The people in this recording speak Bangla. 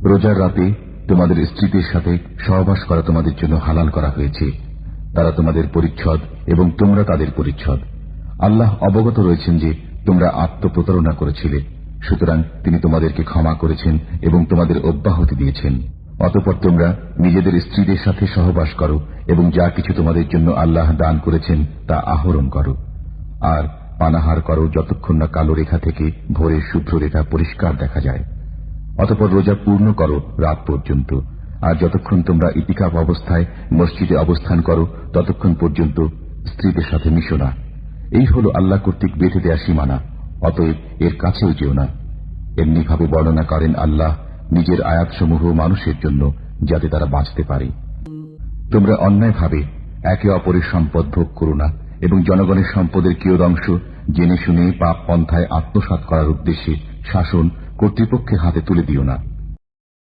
রোজার রাতে তোমাদের স্ত্রীদের সাথে সহবাস করা তোমাদের জন্য হালাল করা হয়েছে। তারা তোমাদের পরিচ্ছদ এবং তোমরা তাদের পরিচ্ছদ। আল্লাহ অবগত রয়েছেন যে তোমরা আত্মপ্রতারণা করেছিলে, সুতরাং তিনি তোমাদেরকে ক্ষমা করেছেন এবং তোমাদের অব্যাহতি দিয়েছেন। অতঃপর তোমরা নিজেদের স্ত্রীদের সাথে সহবাস করো এবং যা কিছু তোমাদের জন্য আল্লাহ দান করেছেন তা আহরণ করো। আর পানাহার করো যতক্ষণ না কালো রেখা থেকে ভোরের শুভ্র রেখা পরিষ্কার দেখা যায়। অতঃপর রোজা পূর্ণ করো রাত পর্যন্ত। আর যতক্ষণ তোমরা ইতিকাফ অবস্থায় মসজিদে অবস্থান করো ততক্ষণ পর্যন্ত স্ত্রীদের সাথে মিশো না। এই হল আল্লাহ কর্তৃক বেঁধে দেয়া সীমানা, অতএব এর কাছেও যেও না। এমনিভাবে বর্ণনা করেন আল্লাহ নিজের আয়াতসমূহ মানুষের জন্য, যাতে তারা বাঁচতে পারে। তোমরা অন্যায়ভাবে একে অপরের সম্পদ ভোগ করো না এবং জনগণের সম্পদের কিয়দংশ জেনে শুনে পাপ পন্থায় আত্মসাৎ করার উদ্দেশ্যে শাসন কর্তৃপক্ষের হাতে তুলে দিও না।